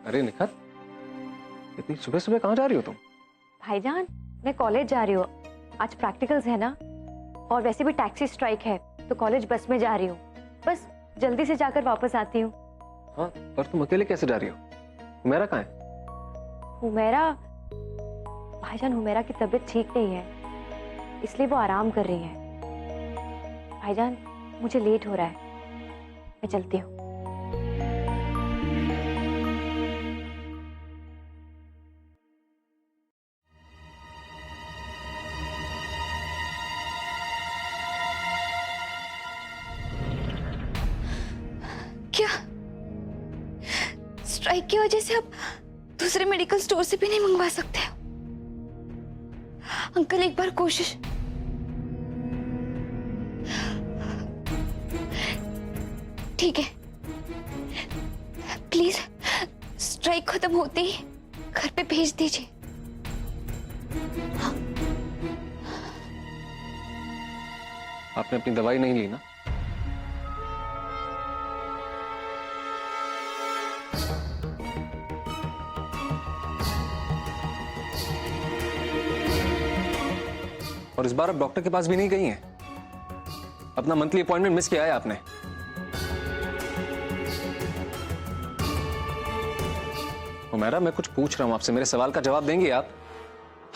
अरे निखत, इतनी सुबह सुबह कहाँ जा रही हो तुम? भाईजान, मैं कॉलेज जा रही हूँ। आज प्रैक्टिकल्स है ना, और वैसे भी टैक्सी स्ट्राइक है तो कॉलेज बस में जा रही हूँ। बस जल्दी से जाकर वापस आती हूँ। हाँ, पर तुम अकेले कैसे जा रही हो? हुमैरा कहाँ है? हुमैरा, भाईजान हुमैरा की तबीयत ठीक नहीं है, इसलिए वो आराम कर रही है। भाईजान, मुझे लेट हो रहा है, मैं चलती हूँ। क्या स्ट्राइक की वजह से आप दूसरे मेडिकल स्टोर से भी नहीं मंगवा सकते हो? अंकल एक बार कोशिश। ठीक है, प्लीज स्ट्राइक खत्म होते ही घर पे भेज दीजिए। आपने अपनी दवाई नहीं ली ना? और इस बार आप डॉक्टर के पास भी नहीं गई हैं। अपना मंथली अपॉइंटमेंट मिस किया है आपने। हुमैरा, मैं कुछ पूछ रहा हूं आपसे, मेरे सवाल का जवाब देंगी आप?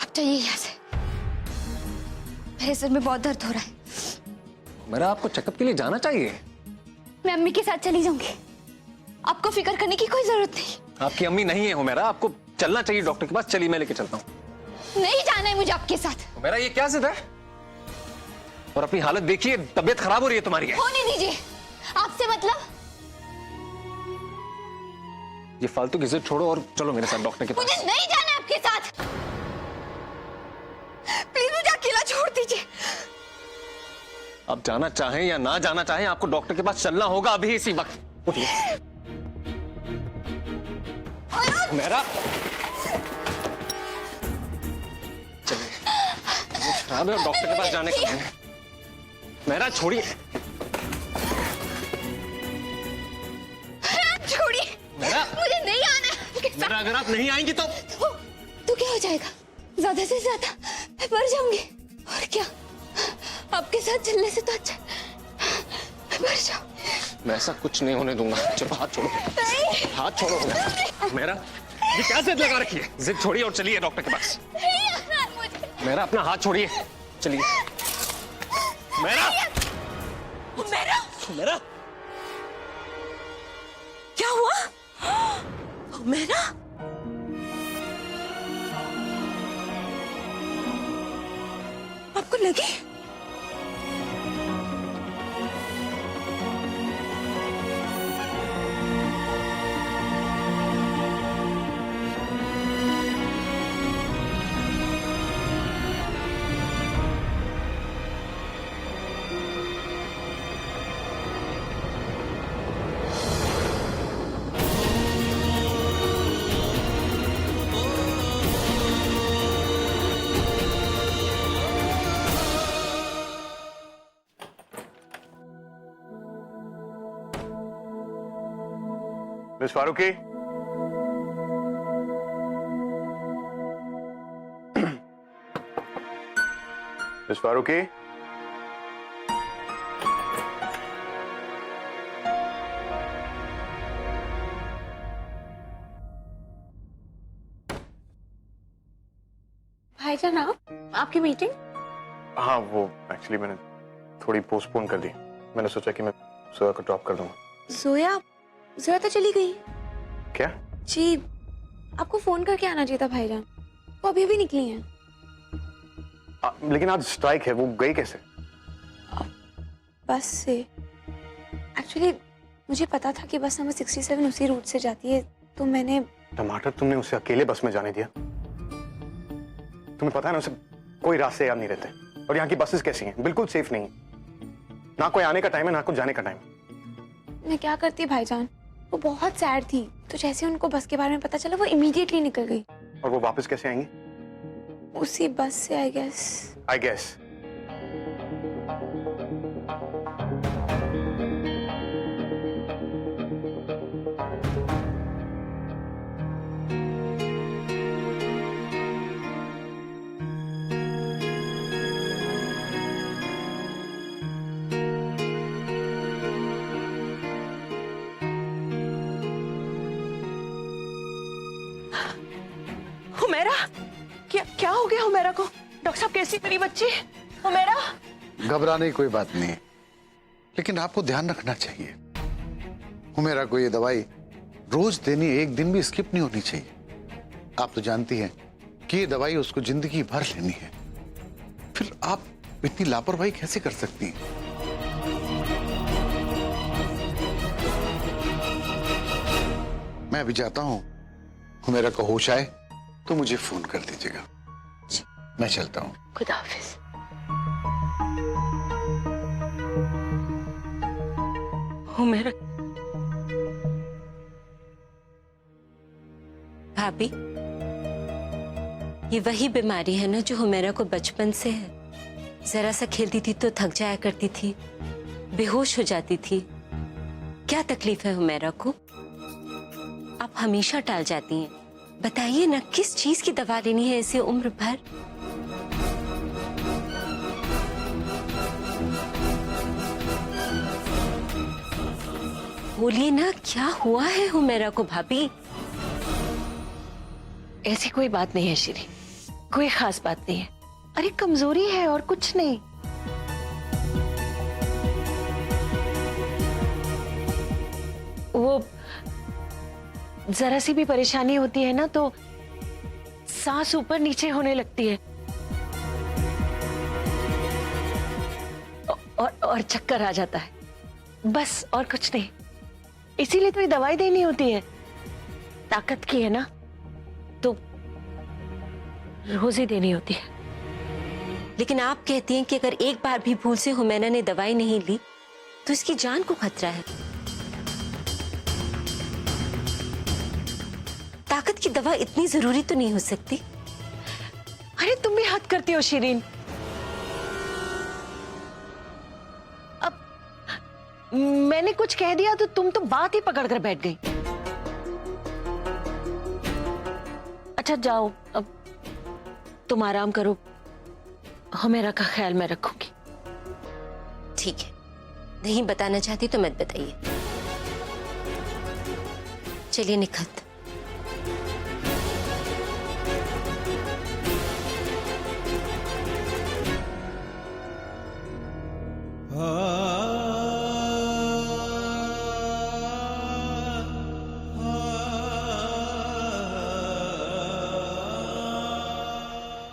अब चाहिए यहाँ से, मेरे सिर में बहुत दर्द हो रहा है। हुमैरा, आपको चेकअप के लिए जाना चाहिए। मैं अम्मी के साथ चली जाऊंगी, आपको फिक्र करने की कोई जरूरत नहीं। आपकी अम्मी नहीं है हुमैरा, आपको चलना चाहिए डॉक्टर के पास। चलिए, मैं लेके चलता हूँ। नहीं जाना है मुझे आपके साथ। हुमैरा, ये क्या जिद है? और अपनी हालत देखिए, तबीयत खराब हो रही है तुम्हारी। होने दीजिए, आपसे मतलब। ये फालतू की जिद छोड़ो और चलो मेरे साथ डॉक्टर के पास। मुझे नहीं जाना है आपके साथ, प्लीज मुझे अकेला छोड़ दीजिए। आप जाना चाहें या ना जाना चाहें, आपको डॉक्टर के पास चलना होगा अभी इसी वक्त। उठिए। हुमैरा, चलिए, तबीयत खराब है और डॉक्टर के पास जाने का है। हुमैरा, छोड़िए। छोड़िए, मुझे नहीं आना है आपके साथ। हुमैरा, अगर आप नहीं आएंगी तो क्या हो जाएगा? ज्यादा से ज्यादा मैं मर जाऊंगी। और क्या, आपके साथ चलने से तो अच्छा मैं मर जाऊंगी। मैं ऐसा कुछ नहीं होने दूंगा। चलो, हाथ छोड़ो। हाथ छोड़ो। हुमैरा, ये क्या जिद लगा रखी है? जिद छोड़िए और चलिए डॉक्टर के पास। हुमैरा, अपना हाथ छोड़िए, चलिए। हुमैरा, हुमैरा, क्या हुआ? हुमैरा, आपको लगी? मिस फारूकी, मिस फारूकी, भाईजान, आपकी मीटिंग? हाँ, वो एक्चुअली मैंने थोड़ी पोस्टपोन कर दी। मैंने सोचा कि मैं सोया को ड्रॉप कर दूंगा। जोया तो चली गई। क्या? जी, आपको फोन करके आना चाहिए था भाईजान, वो अभी भी निकली हैं। लेकिन आज स्ट्राइक है, वो गई कैसे? बस से। एक्चुअली मुझे पता था कि बस नंबर 67 उसी रूट से जाती है, तो मैंने। टमाटर, तुमने उसे अकेले बस में जाने दिया? तुम्हें पता है ना उसे कोई रास्ते याद नहीं रहते, और यहाँ की बसेस कैसी हैं, बिल्कुल सेफ नहीं। ना कोई आने का टाइम है, ना कुछ जाने का टाइम। मैं क्या करती भाईजान, वो बहुत सैड थी, तो जैसे उनको बस के बारे में पता चला वो इमीडिएटली निकल गई। और वो वापस कैसे आएंगी? उसी बस से, आई गेस। हुमैरा, क्या हो गया हुमैरा को? डॉक्टर साहब कैसी मेरी बच्ची? हुमैरा? घबराने की कोई बात नहीं, लेकिन आपको ध्यान रखना चाहिए, हुमैरा को ये दवाई रोज देनी, एक दिन भी स्किप नहीं होनी चाहिए। आप तो जानती हैं कि ये दवाई उसको जिंदगी भर लेनी है, फिर आप इतनी लापरवाही कैसे कर सकती हैं? मैं अभी जाता हूं, हुमैरा को होश आए तो मुझे फोन कर दीजिएगा। मैं चलता हूं। खुदा हाफिज। हुमैरा, भाभी, ये वही बीमारी है ना जो हुमैरा को बचपन से है। जरा सा खेलती थी तो थक जाया करती थी, बेहोश हो जाती थी। क्या तकलीफ है हुमैरा को? आप हमेशा टाल जाती हैं। बताइए ना, किस चीज की दवा लेनी है इसे उम्र भर? बोलिए ना, क्या हुआ है हुमैरा को भाभी? ऐसी कोई बात नहीं है श्री, कोई खास बात नहीं है। अरे कमजोरी है और कुछ नहीं। वो जरा सी भी परेशानी होती है ना तो सांस ऊपर नीचे होने लगती है और चक्कर आ जाता है, बस और कुछ नहीं। इसीलिए तो ये दवाई देनी होती है, ताकत की है ना, तो रोज ही देनी होती है। लेकिन आप कहती हैं कि अगर एक बार भी भूल से हुमैरा ने दवाई नहीं ली तो इसकी जान को खतरा है। ताकत की दवा इतनी जरूरी तो नहीं हो सकती। अरे तुम भी हद करती हो शिरीन। अब मैंने कुछ कह दिया तो तुम तो बात ही पकड़ कर बैठ गई। अच्छा जाओ, अब तुम आराम करो, हुमैरा का ख्याल मैं रखूंगी। ठीक है, नहीं बताना चाहती तो मत बताइए। चलिए निखत।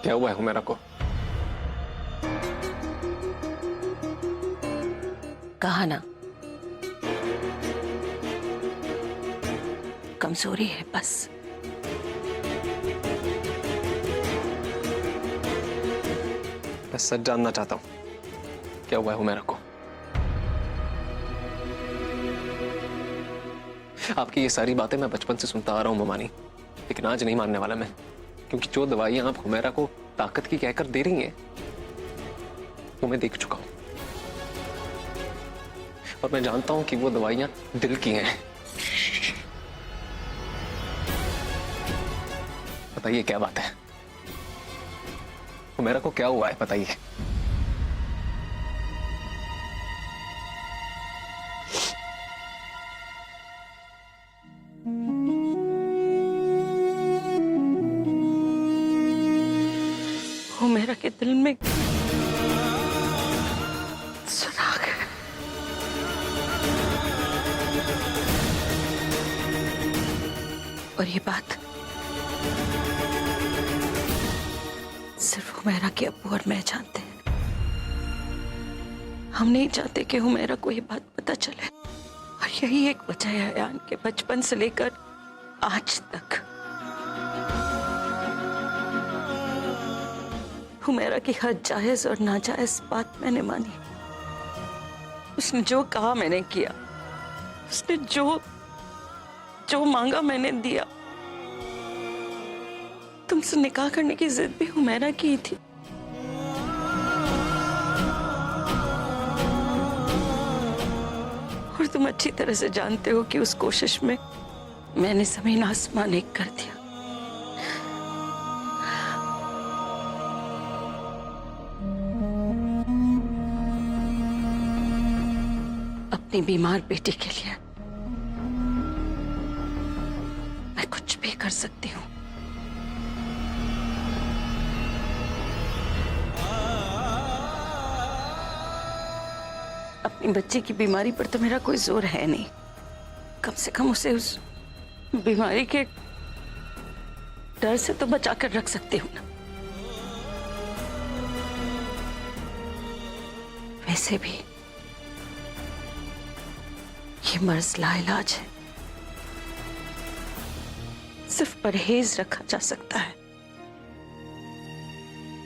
क्या हुआ है हुमैरा को? कहा ना, कमजोरी है बस। मैं सच जानना चाहता हूं, क्या हुआ है हुमैरा को? आपकी ये सारी बातें मैं बचपन से सुनता आ रहा हूं ममानी, लेकिन आज नहीं मानने वाला मैं, क्योंकि जो दवाइयां आप हुमैरा को ताकत की कहकर दे रही हैं वो मैं देख चुका हूं, और मैं जानता हूं कि वो दवाइयां दिल की हैं। बताइए क्या बात है, हुमैरा को क्या हुआ है, बताइए। हुमैरा के दिल में सुराग है। और ये बात सिर्फ हुमैरा के अब्बू और मैं जानते हैं। हम नहीं चाहते कि हुमैरा को ये बात पता चले, और यही एक वजह है अयान के बचपन से लेकर आज तक हुमैरा की हर जायज और नाजायज बात मैंने मानी। उसने जो कहा मैंने किया, उसने जो मांगा मैंने दिया। तुमसे निकाह करने की जिद भी हुमैरा की थी। और तुम अच्छी तरह से जानते हो कि उस कोशिश में मैंने जमीन आसमान एक कर दिया। अपनी बीमार बेटी के लिए मैं कुछ भी कर सकती हूँ। अपनी बच्ची की बीमारी पर तो मेरा कोई जोर है नहीं, कम से कम उसे उस बीमारी के डर से तो बचा कर रख सकती हूँ ना। वैसे भी ये मर्ज लाइलाज है, सिर्फ परहेज रखा जा सकता है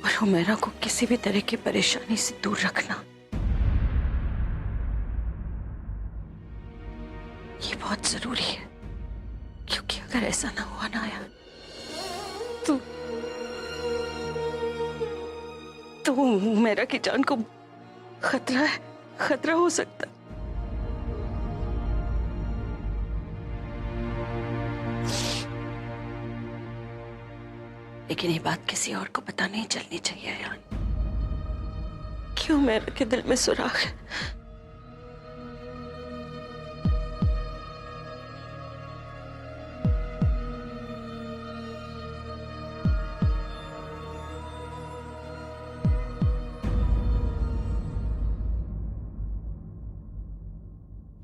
और हुमैरा को किसी भी तरह की परेशानी से दूर रखना ये बहुत जरूरी है, क्योंकि अगर ऐसा ना हुआ ना यार तो हुमैरा की जान को खतरा हो सकता है। लेकिन ये बात किसी और को पता नहीं चलनी चाहिए यार, क्यों मेरे के दिल में सुराख है।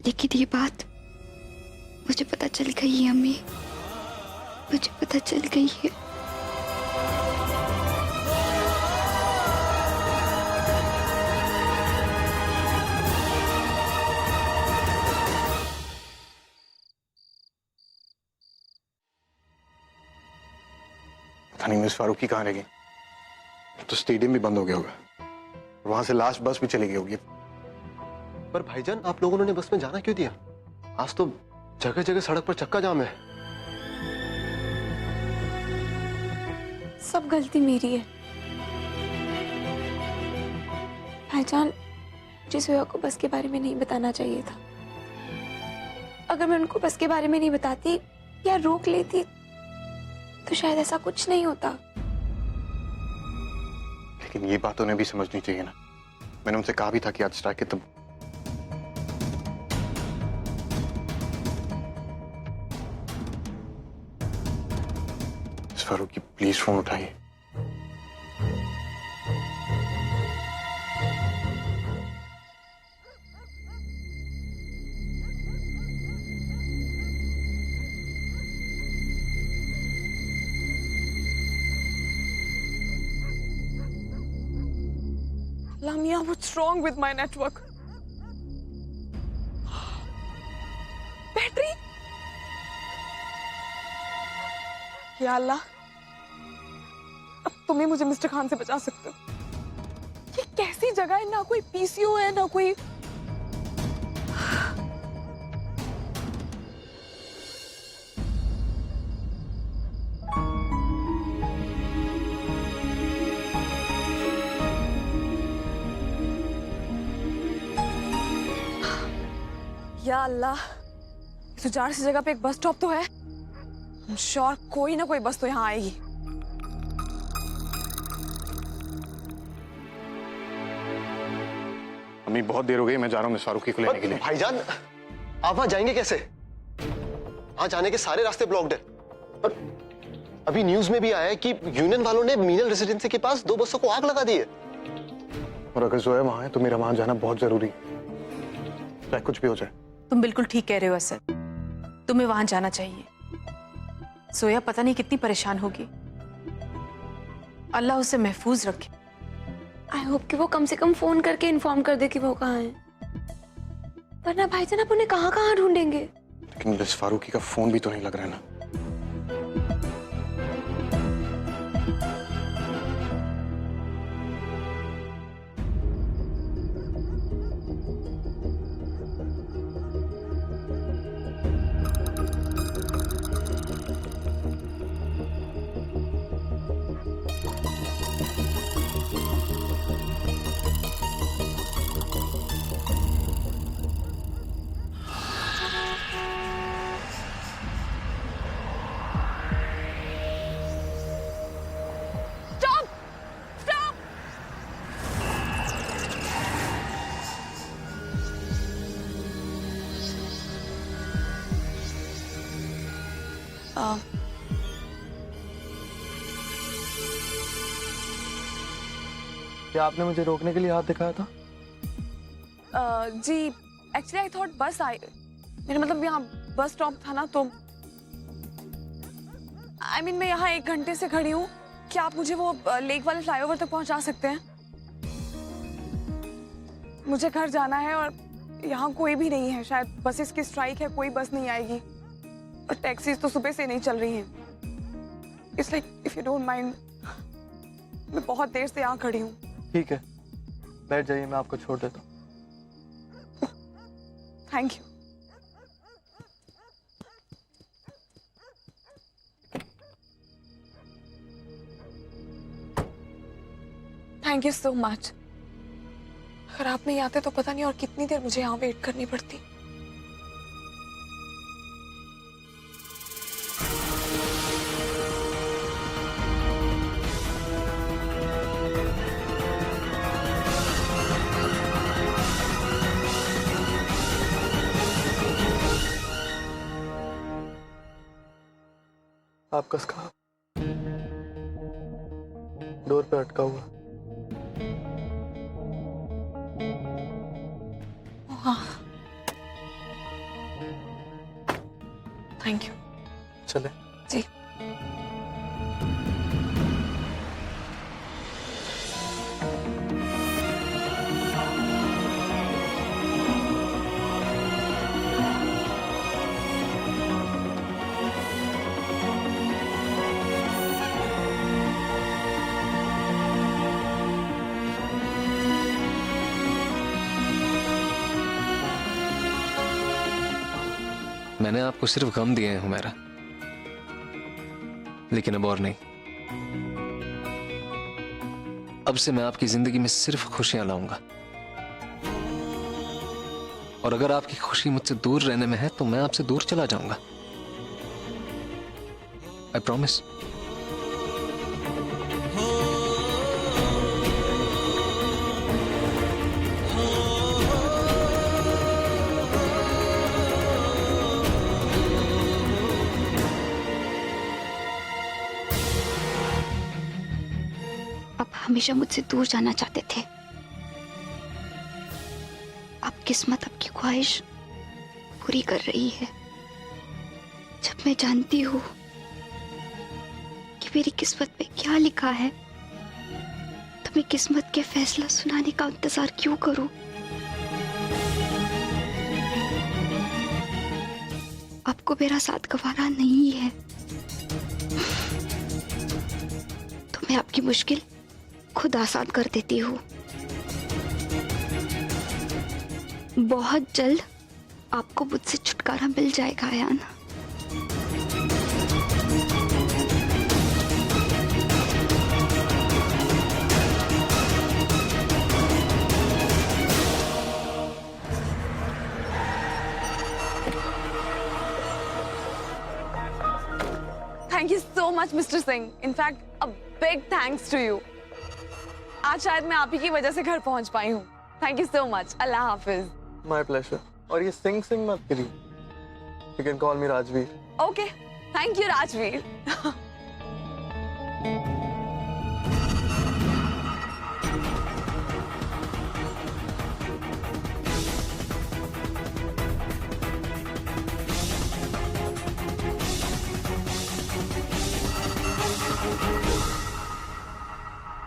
लेकिन ये बात मुझे पता चल गई है अम्मी, मुझे पता चल गई है। पता नहीं मिस फारूकी कहाँ रह गई, तो स्टेडियम भी बंद हो गया होगा, वहां से लास्ट बस भी चली गई होगी। पर भाईजान आप लोगों ने बस में जाना क्यों दिया? आज तो जगह जगह सड़क पर चक्का जाम है। सब गलती मेरी है भाईजान, मुझे सोया को बस के बारे में नहीं बताना चाहिए था। अगर मैं उनको बस के बारे में नहीं बताती या रोक लेती तो शायद ऐसा कुछ नहीं होता। लेकिन ये बात उन्हें भी समझनी चाहिए ना, मैंने उनसे कहा भी था कि आज स्ट्राइक है, तब फारूकी प्लीज फोन उठाइए। Lamia, what's wrong with my network? Battery? या अल्लाह, अब तुम ही मुझे मिस्टर खान से बचा सकते हो। ये कैसी जगह है, ना कोई पीसीओ है ना कोई। या अल्लाह, सुजान सी जगह पे एक बस स्टॉप तो है। श्योर कोई ना कोई बस तो यहाँ आएगी। अम्मी बहुत देर हो गई, मैं जा रहा हूँ मिस फारूकी को लेने के लिए। भाईजान आप वहां जाएंगे कैसे? वहां जाने के सारे रास्ते ब्लॉक्ड है। और अभी न्यूज में भी आया है कि यूनियन वालों ने मीनल रेसिडेंसी के पास 2 बसों को आग लगा दी है। और अगर जोया वहां है तो मेरा वहां जाना बहुत जरूरी है, चाहे कुछ भी हो जाए। तुम बिल्कुल ठीक कह रहे हो असद, तुम्हें वहां जाना चाहिए। सोया पता नहीं कितनी परेशान होगी, अल्लाह उसे महफूज रखे। आई होप कि वो कम से कम फोन करके इन्फॉर्म कर दे कि वो कहाँ है, वरना भाईजान आप उन्हें कहाँ कहाँ ढूंढेंगे। लेकिन मिस फारूकी का फोन भी तो नहीं लग रहा है ना। क्या आपने मुझे रोकने के लिए हाथ दिखाया था? जी एक्चुअली आई थॉट बस आई, मेरा मतलब यहाँ बस स्टॉप था ना, तो आई मीन मैं यहाँ 1 घंटे से खड़ी हूँ। क्या आप मुझे वो लेक वाले फ्लाईओवर तक पहुँचा सकते हैं? मुझे घर जाना है और यहाँ कोई भी नहीं है, शायद बसेस की स्ट्राइक है, कोई बस नहीं आएगी और टैक्सीज तो सुबह से नहीं चल रही हैं। It's like if you don't mind, मैं बहुत देर से यहाँ खड़ी हूँ। ठीक है, बैठ जाइए, मैं आपको छोड़ देता हूँ। Thank you. Thank you so much. अगर आप नहीं आते तो पता नहीं और कितनी देर मुझे यहाँ वेट करनी पड़ती। आप कस कहा डोर पे अटका हुआ। हाँ, थैंक यू। चले। जी। मैंने आपको सिर्फ गम दिए हैं हुमैरा, लेकिन अब और नहीं। अब से मैं आपकी जिंदगी में सिर्फ खुशियां लाऊंगा, और अगर आपकी खुशी मुझसे दूर रहने में है तो मैं आपसे दूर चला जाऊंगा। I promise. आप हमेशा मुझसे दूर जाना चाहते थे। अब किस्मत आपकी ख्वाहिश पूरी कर रही है। जब मैं जानती हूँ कि मेरी किस्मत में क्या लिखा है, तो मैं किस्मत के फैसला सुनाने का इंतजार क्यों करूं? आपको मेरा साथ गवारा नहीं है, तो मैं आपकी मुश्किल खुद आसान कर देती हूँ। बहुत जल्द आपको मुझसे छुटकारा मिल जाएगा Ayaan. Thank you so much mister Singh. In fact a big thanks to you. आज शायद मैं आप ही की वजह से घर पहुंच पाई हूँ। Thank you so much. Allah Hafiz. My pleasure. और ये सिंह सिंह मत करिए, you can call me Rajveer. Okay, thank you Rajveer.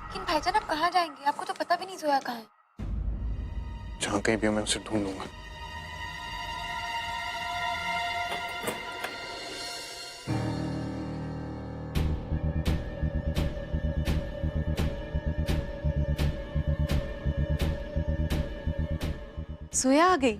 लेकिन भाईजान आप कहाँ जाएंगे? आपको तो पता भी नहीं जोया कहाँ है। जहाँ कहीं भी हो मैं उसे ढूंढ लूंगा। सोया आ गई।